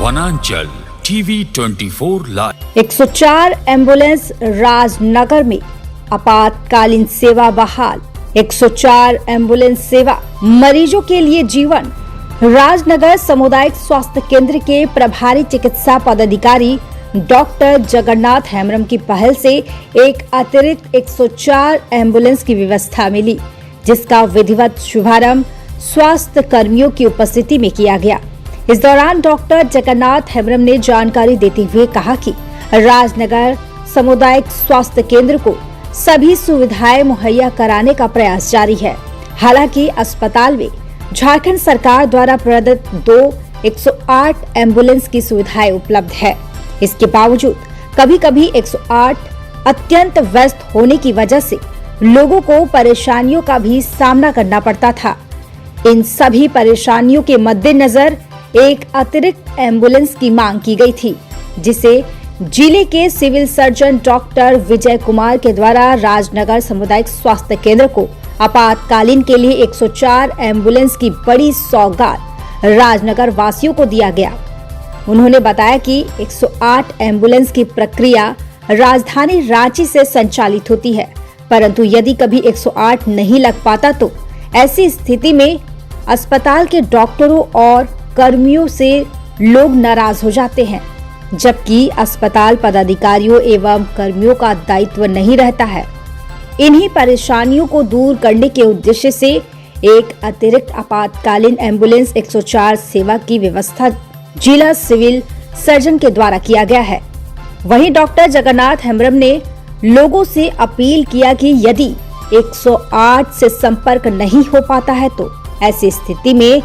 वनांचल TV 24 live. 104 ambulance Rajnagar में आपातकालीन सेवा बहाल। 104 एम्बुलेंस सेवा मरीजों के लिए जीवन। राजनगर सामुदायिक स्वास्थ्य केंद्र के प्रभारी चिकित्सा पदाधिकारी डॉक्टर जगन्नाथ हेम्ब्रम की पहल से एक अतिरिक्त 104 एम्बुलेंस की व्यवस्था मिली, जिसका विधिवत शुभारंभ स्वास्थ्य कर्मियों की उपस्थिति में किया गया। इस दौरान डॉक्टर जगन्नाथ हेम्ब्रम ने जानकारी देते हुए कहा कि राजनगर सामुदायिक स्वास्थ्य केंद्र को सभी सुविधाएं मुहैया कराने का प्रयास जारी है। हालांकि अस्पताल में झारखंड सरकार द्वारा प्रदत्त 108 एम्बुलेंस की सुविधाएं उपलब्ध है। इसके बावजूद कभी कभी 108 अत्यंत व्यस्त होने की वजह से लोगों को परेशानियों का भी सामना करना पड़ता था। इन सभी परेशानियों के मद्देनजर एक अतिरिक्त एम्बुलेंस की मांग की गई थी, जिसे जिले के civil surgeon doctor Vijay Kumar के द्वारा राजनगर सामुदायिक स्वास्थ्य केंद्र को आपातकालीन के लिए 104 एम्बुलेंस की बड़ी सौगात राजनगर वासियों को दिया गया। उन्होंने बताया कि 108 एम्बुलेंस की प्रक्रिया राजधानी रांची से संचालित होती है, परंतु यदि कभी 108 नहीं लग पाता तो ऐसी स्थिति में अस्पताल के डॉक्टरों और कर्मियों से लोग नाराज हो जाते हैं, जबकि अस्पताल पदाधिकारियों एवं कर्मियों का दायित्व नहीं रहता है। इन्हीं परेशानियों को दूर करने के उद्देश्य से एक अतिरिक्त आपातकालीन एम्बुलेंस 104 सेवा की व्यवस्था जिला सिविल सर्जन के द्वारा किया गया है। वहीं डॉक्टर जगन्नाथ हेम्ब्रम ने लोगों से अपील किया कि यदि 108 से संपर्क नहीं हो पाता है तो ऐसी स्थिति में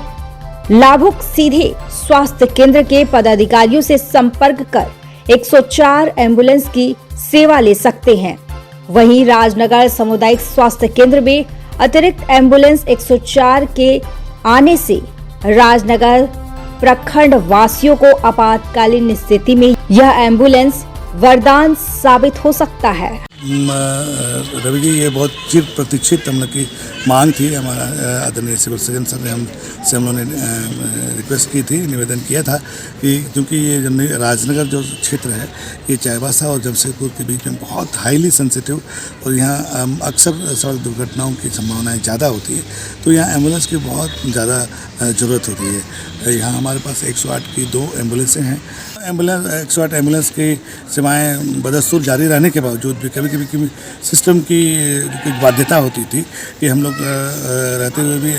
लाभुक सीधे स्वास्थ्य केंद्र के पदाधिकारियों से संपर्क कर 104 एम्बुलेंस की सेवा ले सकते हैं। वहीं राजनगर सामुदायिक स्वास्थ्य केंद्र में अतिरिक्त एम्बुलेंस 104 के आने से राजनगर प्रखंड वासियों को आपातकालीन स्थिति में यह एम्बुलेंस वरदान साबित हो सकता है। रवि जी, ये बहुत चिर प्रतीक्षित हम लोग की मांग थी। हमारा आदरणीय सिविल सर्जन सर ने हम लोगों ने रिक्वेस्ट की थी, निवेदन किया था कि क्योंकि ये राजनगर जो क्षेत्र है ये चाईबासा और जमशेदपुर के बीच में बहुत हाईली सेंसिटिव और यहाँ अक्सर सड़क दुर्घटनाओं की संभावनाएं ज़्यादा होती है, तो यहाँ एम्बुलेंस की बहुत ज़्यादा ज़रूरत होती है। यहाँ हमारे पास 108 की 2 एम्बुलेंसें हैं। 108 एम्बुलेंस की सेवाएं बदस्तूर जारी रहने के बावजूद भी कभी कभी सिस्टम की बाध्यता होती थी कि हम लोग रहते हुए भी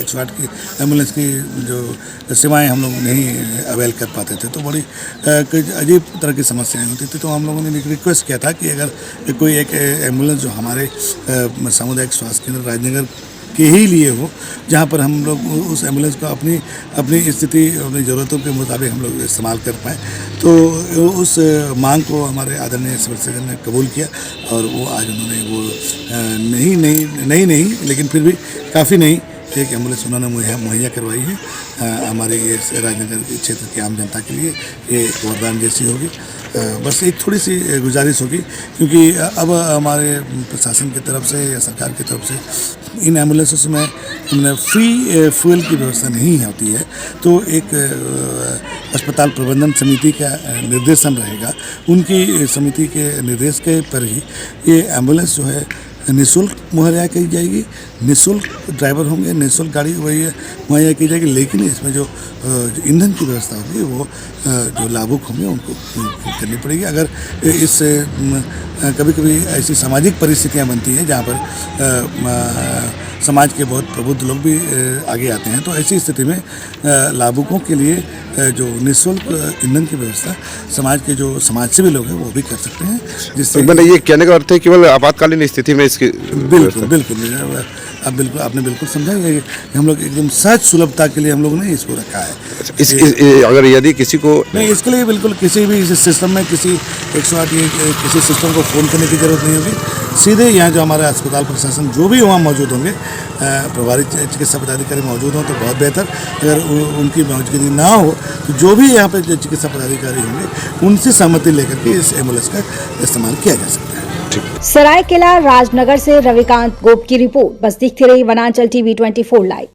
108 की एम्बुलेंस की जो सेवाएं हम लोग नहीं अवेल कर पाते थे, तो बड़ी अजीब तरह की समस्याएं होती थी। तो हम लोगों ने रिक्वेस्ट किया था कि अगर कोई एक एम्बुलेंस जो हमारे सामुदायिक स्वास्थ्य केंद्र राजनगर के ही लिए हो, जहाँ पर हम लोग उस एम्बुलेंस को अपनी स्थिति अपनी ज़रूरतों के मुताबिक हम लोग इस्तेमाल कर पाएँ, तो उस मांग को हमारे आदरणीय सिविल सर्जन ने कबूल किया और वो आज उन्होंने वो नहीं लेकिन फिर भी काफ़ी नहीं एक एम्बुलेंस उन्होंने मुहैया करवाई है हमारे ये राजनगर क्षेत्र की आम जनता के लिए। ये वरदान जैसी होगी। बस एक थोड़ी सी गुजारिश होगी, क्योंकि अब हमारे प्रशासन की तरफ से या सरकार की तरफ से इन एम्बुलेंसेस में फ्री फ्यूल की व्यवस्था नहीं होती है, तो एक अस्पताल प्रबंधन समिति का निर्देशन रहेगा। उनकी समिति के निर्देश के पर ही ये एम्बुलेंस जो है निःशुल्क मुहैया की जाएगी, निःशुल्क ड्राइवर होंगे, निःशुल्क गाड़ी वही मुहैया की जाएगी। लेकिन इसमें जो ईंधन की व्यवस्था होगी वो जो लाभुक होंगे उनको करनी पड़ेगी। अगर इस कभी कभी ऐसी सामाजिक परिस्थितियां बनती हैं जहाँ पर समाज के बहुत प्रबुद्ध लोग भी आगे आते हैं, तो ऐसी स्थिति में लाभुकों के लिए जो निःशुल्क ईंधन की व्यवस्था समाज के जो समाज सेवी लोग हैं वो भी कर सकते हैं, जिससे मैंने ये कहने का अर्थ है केवल आपातकालीन स्थिति में इसकी बिल्कुल अब बिल्कुल आपने बिल्कुल समझा कि हम लोग एकदम सहज सुलभता के लिए हम लोगों ने इसको रखा है। अगर यदि किसी को नहीं, इसके लिए बिल्कुल किसी भी सिस्टम में किसी 108 किसी सिस्टम को फ़ोन करने की ज़रूरत नहीं होगी। सीधे यहाँ जो हमारा अस्पताल प्रशासन जो भी वहाँ मौजूद होंगे, प्रभारी चिकित्सा पदाधिकारी मौजूद हों तो बहुत बेहतर। अगर उनकी मौजूदगी ना हो तो जो भी यहाँ पे चिकित्सा पदाधिकारी होंगे उनसे सहमति लेकर के इस एम्बुलेंस का इस्तेमाल किया जा सकता है। सरायकेला राजनगर से रविकांत गोप की रिपोर्ट। बस देखते रहिए वनांचल टीवी 24 लाइव।